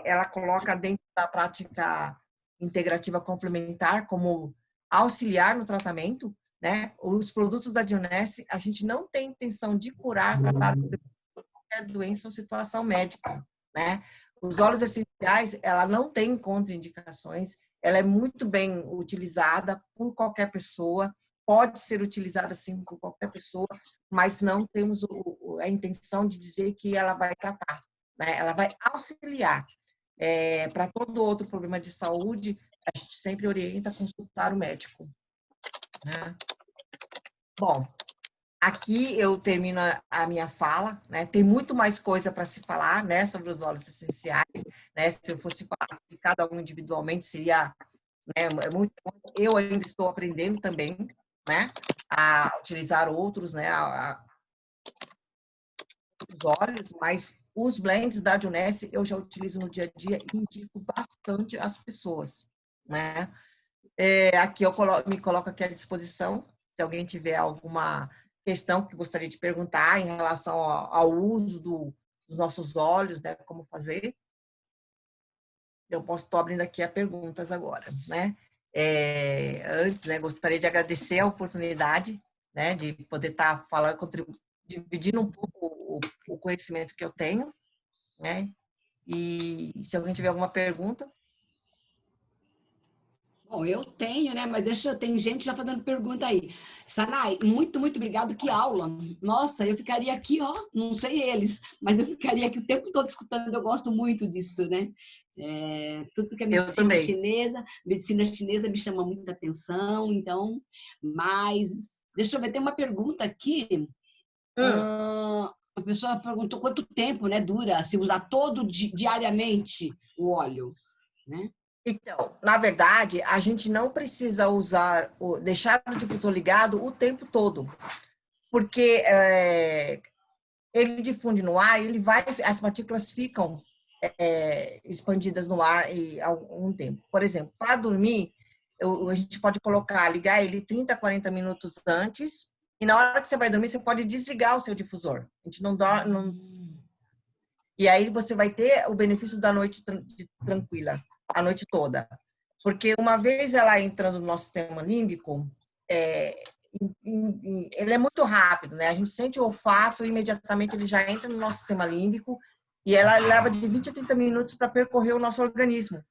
ela coloca dentro da prática integrativa complementar como auxiliar no tratamento, né, os produtos da Dionesse, a gente não tem intenção de curar, tratar qualquer doença ou situação médica, né? Os óleos essenciais, ela não tem contraindicações, ela é muito bem utilizada por qualquer pessoa, pode ser utilizada sim por qualquer pessoa, mas não temos a intenção de dizer que ela vai tratar, né? Ela vai auxiliar. Para todo outro problema de saúde, a gente sempre orienta a consultar o médico, né? Bom, aqui eu termino a minha fala, né? Tem muito mais coisa para se falar, né, sobre os óleos essenciais, né? Se eu fosse falar de cada um individualmente, seria, né, muito. Eu ainda estou aprendendo também, né, a utilizar outros, né, os óleos, mas os blends da Dionesse eu já utilizo no dia a dia e indico bastante às pessoas, né? Aqui eu me coloco aqui à disposição, se alguém tiver alguma questão que gostaria de perguntar em relação ao uso dos nossos óleos, né, como fazer, eu posso estar abrindo aqui a perguntas agora, né? Antes, né, gostaria de agradecer a oportunidade, né, de poder estar falando, dividindo um pouco o conhecimento que eu tenho, né? E se alguém tiver alguma pergunta. Bom, eu tenho, né? Mas tem gente já fazendo pergunta aí. Sanai, muito, muito obrigado. Que aula. Nossa, eu ficaria aqui, ó, não sei eles, mas eu ficaria aqui o tempo todo escutando. Eu gosto muito disso, né? Tudo que é medicina chinesa me chama muita atenção, então, mas deixa eu ver, tem uma pergunta aqui. A pessoa perguntou quanto tempo, né, dura se usar diariamente o óleo, né? Então, na verdade, a gente não precisa deixar o difusor ligado o tempo todo, porque ele difunde no ar, as partículas ficam expandidas no ar em algum tempo. Por exemplo, para dormir, a gente pode ligar ele 30, 40 minutos antes, e na hora que você vai dormir, você pode desligar o seu difusor. A gente não dorme. E aí você vai ter o benefício da noite tranquila, a noite toda. Porque uma vez ela entrando no nosso sistema límbico, ele é muito rápido, né? A gente sente o olfato e imediatamente ele já entra no nosso sistema límbico e ela leva de 20 a 30 minutos para percorrer o nosso organismo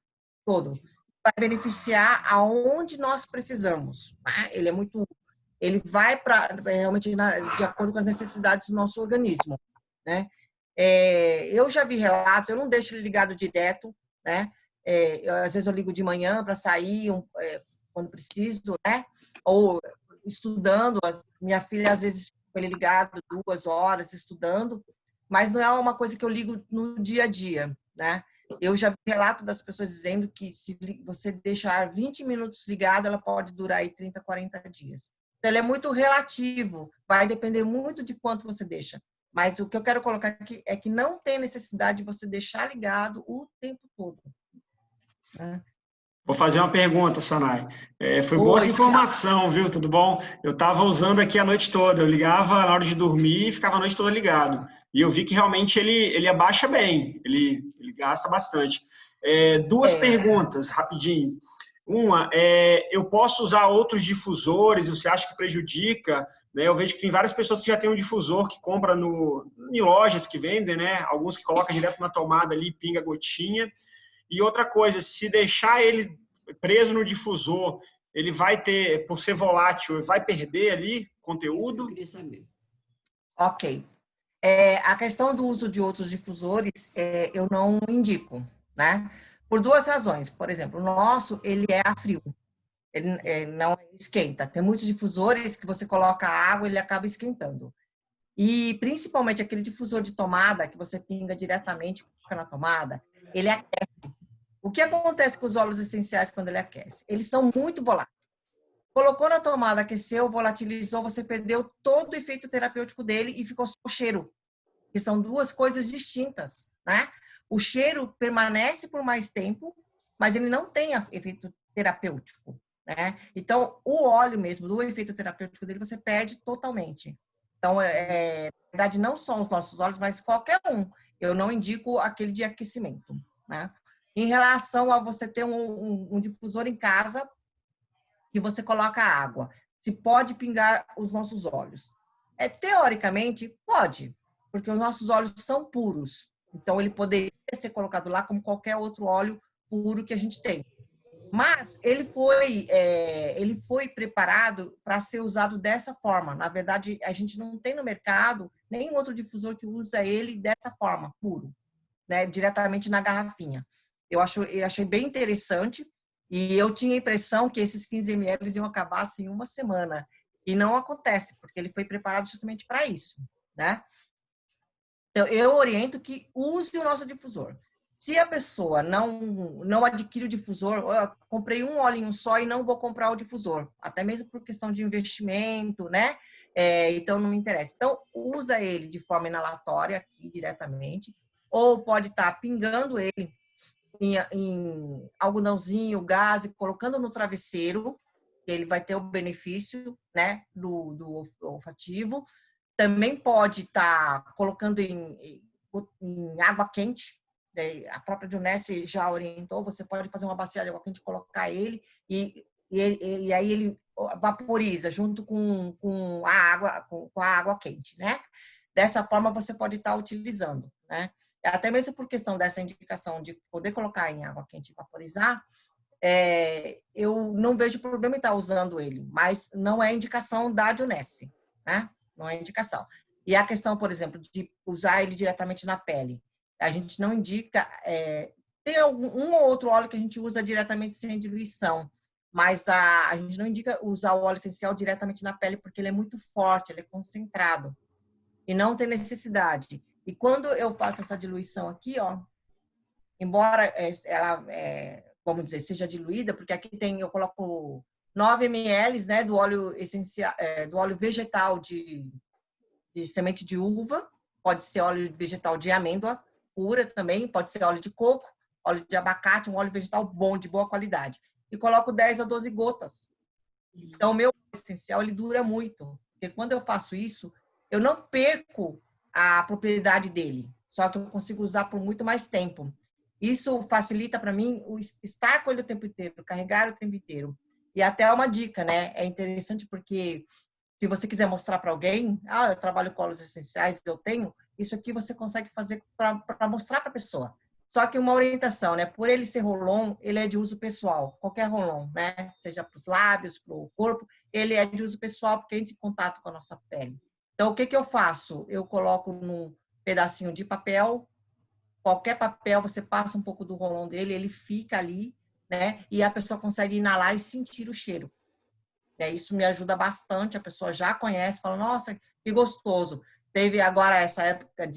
todo. Vai beneficiar aonde nós precisamos, né? Ele vai para realmente de acordo com as necessidades do nosso organismo, né? Eu já vi relatos, eu não deixo ele ligado direto, né? Às vezes eu ligo de manhã para sair quando preciso, né? Ou estudando, minha filha às vezes com ele ligado 2 horas estudando, mas não é uma coisa que eu ligo no dia a dia, né? Eu já vi relato das pessoas dizendo que se você deixar 20 minutos ligado, ela pode durar aí 30, 40 dias. Então, ele é muito relativo, vai depender muito de quanto você deixa. Mas o que eu quero colocar aqui é que não tem necessidade de você deixar ligado o tempo todo, né? Vou fazer uma pergunta, Sanai. Foi boa essa informação, viu? Tudo bom? Eu estava usando aqui a noite toda. Eu ligava na hora de dormir e ficava a noite toda ligado. E eu vi que realmente ele abaixa bem. Ele gasta bastante. 2 perguntas, rapidinho. Uma, eu posso usar outros difusores? Você acha que prejudica? Né? Eu vejo que tem várias pessoas que já têm um difusor que compra em lojas que vendem, né? Alguns que colocam direto na tomada ali, pinga gotinha. E outra coisa, se deixar ele preso no difusor, ele vai ter, por ser volátil, vai perder ali conteúdo? Eu queria saber. Ok. A questão do uso de outros difusores, eu não indico, né? Por 2 razões. Por exemplo, o nosso, ele é a frio. Ele não esquenta. Tem muitos difusores que você coloca água, ele acaba esquentando. E principalmente aquele difusor de tomada que você pinga diretamente na tomada, ele aquece. O que acontece com os óleos essenciais quando ele aquece? Eles são muito voláteis. Colocou na tomada, aqueceu, volatilizou, você perdeu todo o efeito terapêutico dele e ficou só o cheiro, que são 2 coisas distintas, né? O cheiro permanece por mais tempo, mas ele não tem efeito terapêutico, né? Então, o óleo mesmo, do efeito terapêutico dele, você perde totalmente. Então, na verdade, não só os nossos óleos, mas qualquer um. Eu não indico aquele de aquecimento, né? Em relação a você ter um difusor em casa que você coloca água, se pode pingar os nossos óleos? Teoricamente, pode, porque os nossos óleos são puros. Então, ele poderia ser colocado lá como qualquer outro óleo puro que a gente tem. Mas ele foi preparado para ser usado dessa forma. Na verdade, a gente não tem no mercado nenhum outro difusor que usa ele dessa forma, puro, né, diretamente na garrafinha. Eu achei bem interessante e eu tinha a impressão que esses 15 ml iam acabar assim em uma semana. E não acontece, porque ele foi preparado justamente para isso, né? Então, eu oriento que use o nosso difusor. Se a pessoa não adquire o difusor, eu comprei um olhinho só e não vou comprar o difusor, até mesmo por questão de investimento, né? Então, não me interessa. Então, usa ele de forma inalatória aqui diretamente, ou pode estar pingando ele em algodãozinho, gás, e colocando no travesseiro, que ele vai ter o benefício, né, do olfativo. Também pode estar colocando em água quente. A própria Junesse já orientou, você pode fazer uma bacia de água quente, colocar ele, e aí ele vaporiza junto com a água quente, né? Dessa forma, você pode estar utilizando, né? Até mesmo por questão dessa indicação de poder colocar em água quente e vaporizar, eu não vejo problema em estar usando ele, mas não é indicação da Junesse, né? Não é indicação. E a questão, por exemplo, de usar ele diretamente na pele, a gente não indica. Tem um ou outro óleo que a gente usa diretamente sem diluição, mas a gente não indica usar o óleo essencial diretamente na pele porque ele é muito forte, ele é concentrado e não tem necessidade. E quando eu faço essa diluição aqui, ó, embora ela, vamos dizer, seja diluída, porque aqui eu coloco 9 ml, né, do óleo essencial, do óleo vegetal de semente de uva, pode ser óleo vegetal de amêndoa pura também, pode ser óleo de coco, óleo de abacate, um óleo vegetal bom, de boa qualidade. E coloco 10 a 12 gotas. Então, o meu óleo essencial, ele dura muito, porque quando eu faço isso, eu não perco a propriedade dele, só que eu consigo usar por muito mais tempo. Isso facilita para mim estar com ele o tempo inteiro, carregar o tempo inteiro. E até uma dica, né? É interessante porque Se você quiser mostrar para alguém, eu trabalho com óleos essenciais, eu tenho, isso aqui você consegue fazer para mostrar para a pessoa. Só que uma orientação, né? Por ele ser roll-on, ele é de uso pessoal. Qualquer roll-on, né? Seja para os lábios, para o corpo, ele é de uso pessoal porque entra em contato com a nossa pele. Então, o que eu faço? Eu coloco num pedacinho de papel, qualquer papel, você passa um pouco do roll-on dele, ele fica ali, né? E a pessoa consegue inalar e sentir o cheiro. Isso me ajuda bastante, a pessoa já conhece, fala, nossa, que gostoso. Teve agora essa época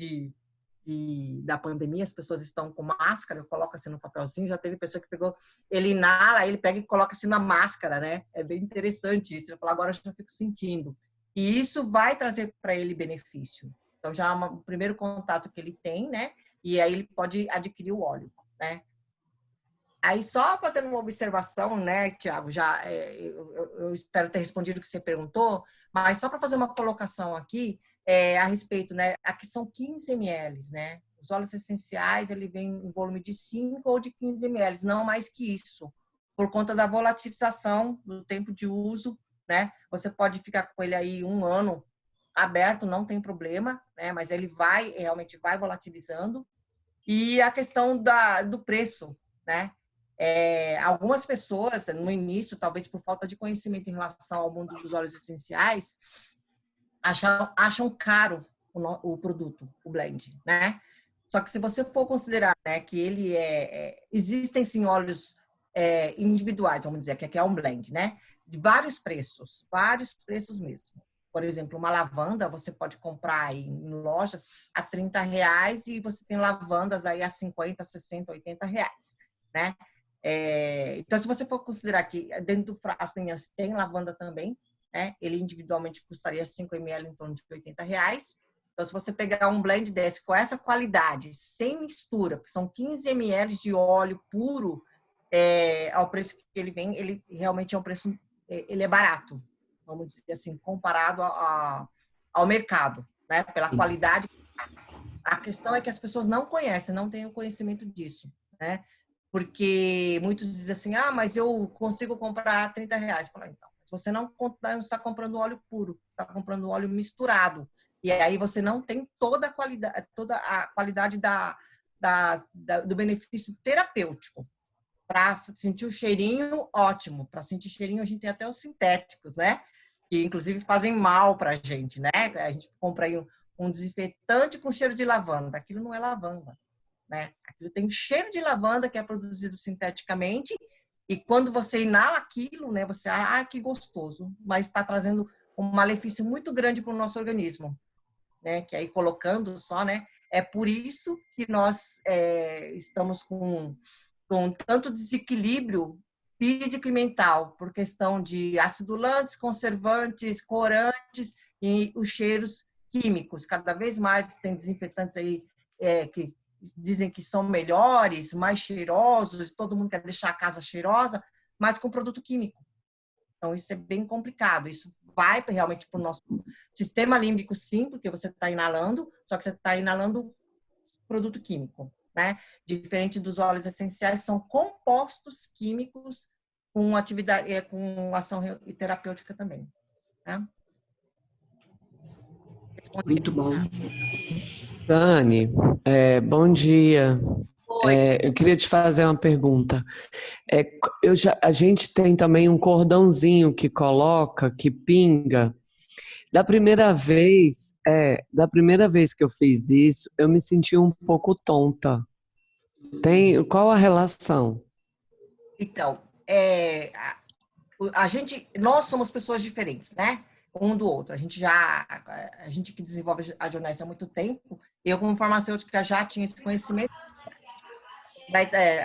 da pandemia, as pessoas estão com máscara, eu coloco assim no papelzinho, já teve pessoa que pegou, ele inala, ele pega e coloca assim na máscara, né? É bem interessante isso. Ele falou, agora eu já fico sentindo. E isso vai trazer para ele benefício. Então, já é o primeiro contato que ele tem, né? E aí ele pode adquirir o óleo, né? Aí, só fazendo uma observação, né, Tiago, eu espero ter respondido o que você perguntou, mas só para fazer uma colocação aqui a respeito, né, aqui são 15 ml, né? Os óleos essenciais, ele vem em volume de 5 ou de 15 ml, não mais que isso, por conta da volatilização do tempo de uso, né? Você pode ficar com ele aí 1 ano aberto, não tem problema, né? Mas ele realmente vai volatilizando. E a questão do preço, né? Algumas pessoas, no início, talvez por falta de conhecimento em relação ao mundo dos óleos essenciais, acham caro o produto, o blend, né? Só que se você for considerar, né, que ele existem sim óleos individuais, vamos dizer, que aqui é um blend, né? De vários preços mesmo. Por exemplo, uma lavanda você pode comprar em lojas a R$30 e você tem lavandas aí a 50, 60, R$80, né? Então, se você for considerar que dentro do frasco tem lavanda também, né? Ele individualmente custaria 5 ml em torno de R$80. Então, se você pegar um blend desse com essa qualidade, sem mistura, porque são 15 ml de óleo puro, ao preço que ele vem, ele realmente é um preço, ele é barato, vamos dizer assim, comparado ao mercado, né? Pela qualidade. A questão é que as pessoas não conhecem, não têm o conhecimento disso, né? Porque muitos dizem assim, mas eu consigo comprar R$30. Fala, então, você não está comprando óleo puro, está comprando óleo misturado. E aí você não tem toda a qualidade do benefício terapêutico. Para sentir o cheirinho, ótimo. Para sentir cheirinho, a gente tem até os sintéticos, né? Que inclusive fazem mal para a gente, né? A gente compra aí um desinfetante com cheiro de lavanda. Aquilo não é lavanda, né? Aquilo tem cheiro de lavanda que é produzido sinteticamente. E quando você inala aquilo, né? Você, que gostoso. Mas está trazendo um malefício muito grande para o nosso organismo, né? Que aí colocando só, né? É por isso que nós estamos com tanto desequilíbrio físico e mental, por questão de acidulantes, conservantes, corantes e os cheiros químicos. Cada vez mais tem desinfetantes aí que dizem que são melhores, mais cheirosos, todo mundo quer deixar a casa cheirosa, mas com produto químico. Então, isso é bem complicado. Isso vai realmente para o nosso sistema límbico, sim, porque você está inalando, só que você está inalando produto químico, né? Diferente dos óleos essenciais, que são compostos químicos com atividade, com ação terapêutica também, né? Muito bom. Dani, bom dia. Eu queria te fazer uma pergunta. A gente tem também um cordãozinho que coloca, que pinga. Da primeira vez que eu fiz isso, eu me senti um pouco tonta. Qual a relação? Então, nós somos pessoas diferentes, né? Um do outro. A gente que desenvolve a Jones há muito tempo, eu como farmacêutica já tinha esse conhecimento.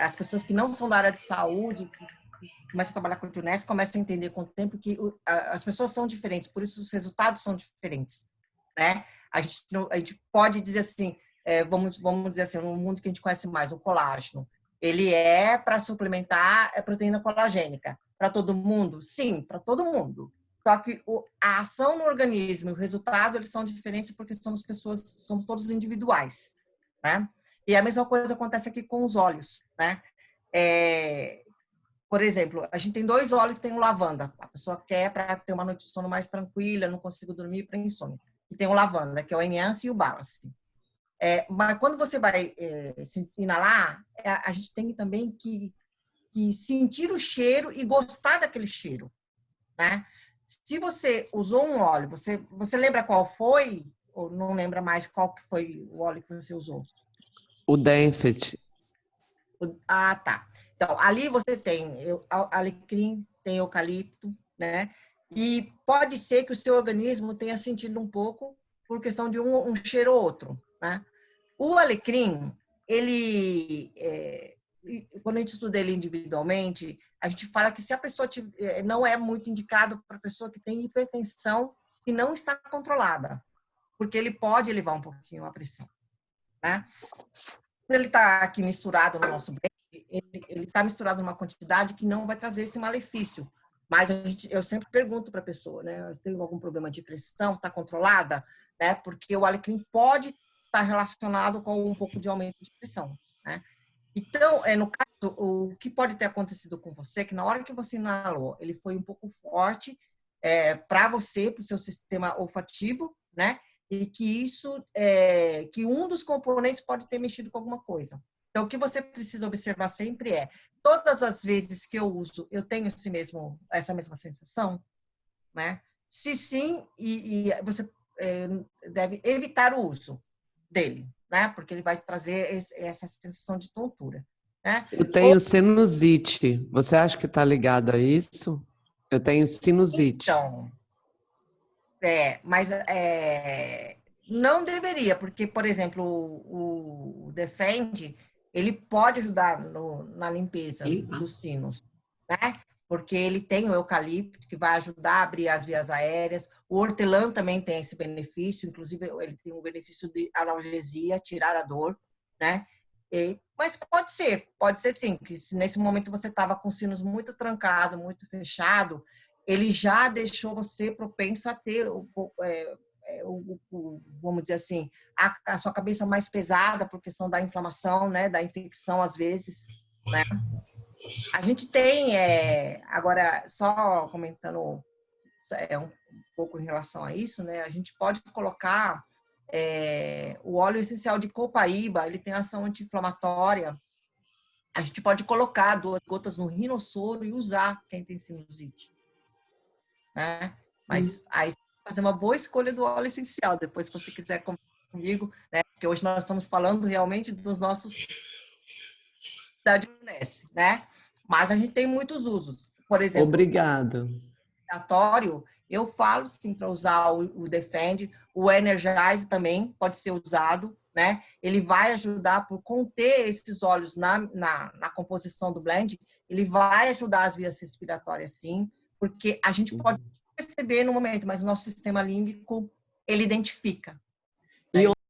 As pessoas que não são da área de saúde, que começam a trabalhar com a Jones, começam a entender com o tempo que as pessoas são diferentes, por isso os resultados são diferentes, né? A gente pode dizer assim, vamos dizer assim, no mundo que a gente conhece mais, o colágeno, ele é para suplementar proteína colagênica. Para todo mundo? Sim, para todo mundo. Só que a ação no organismo e o resultado, eles são diferentes porque somos todos individuais, né? E a mesma coisa acontece aqui com os óleos, né? por exemplo, a gente tem 2 óleos que tem o lavanda. A pessoa quer para ter uma noite de sono mais tranquila, não consigo dormir para insônia. E tem o lavanda, que é o Enhance e o Balance. Mas quando você vai inalar, a gente tem também que sentir o cheiro e gostar daquele cheiro, né? Se você usou um óleo, você lembra qual foi? Ou não lembra mais qual que foi o óleo que você usou? O Denfit. Ah, tá. Então, ali você tem alecrim, tem eucalipto, né? E pode ser que o seu organismo tenha sentido um pouco por questão de um cheiro ou outro, né? O alecrim, ele, quando a gente estuda ele individualmente, a gente fala que se a pessoa não é muito indicado para a pessoa que tem hipertensão e não está controlada, porque ele pode elevar um pouquinho a pressão, né? Ele está aqui misturado no nosso blend, ele está misturado numa quantidade que não vai trazer esse malefício. Mas eu sempre pergunto para a pessoa, né? Tem algum problema de pressão? Está controlada? Né? Porque o alecrim pode estar relacionado com um pouco de aumento de pressão, né? Então, no caso, o que pode ter acontecido com você, que na hora que você inalou, ele foi um pouco forte para você, para o seu sistema olfativo, né? E que isso, que um dos componentes pode ter mexido com alguma coisa. Então, o que você precisa observar sempre todas as vezes que eu uso, eu tenho essa mesma sensação, né? Se sim, e você deve evitar o uso dele, né? Porque ele vai trazer essa sensação de tontura, né? Eu tenho sinusite. Você acha que está ligado a isso? Eu tenho sinusite. Então, mas não deveria, porque, por exemplo, o Defend, ele pode ajudar na limpeza dos sinos, né? Porque ele tem o eucalipto, que vai ajudar a abrir as vias aéreas. O hortelã também tem esse benefício, inclusive ele tem um benefício de analgesia, tirar a dor, né? Mas pode ser sim, que se nesse momento você estava com os sinos muito trancado, muito fechado, ele já deixou você propenso a ter, vamos dizer assim, a sua cabeça mais pesada por questão da inflamação, né, da infecção às vezes, né? A gente tem, agora, só comentando um pouco em relação a isso, né, a gente pode colocar o óleo essencial de copaíba, ele tem ação anti-inflamatória. A gente pode colocar 2 gotas no rinossoro e usar quem tem sinusite, né? Mas aí você tem que fazer uma boa escolha do óleo essencial, depois se você quiser conversar comigo, né? Porque hoje nós estamos falando realmente dos nossos da Dionese, né? Mas a gente tem muitos usos. Por exemplo, Obrigado. Eu falo sim para usar o Defend, o Energize também pode ser usado, né? Ele vai ajudar por conter esses óleos na composição do blend, ele vai ajudar as vias respiratórias sim, porque a gente pode perceber no momento, mas o nosso sistema límbico, ele identifica,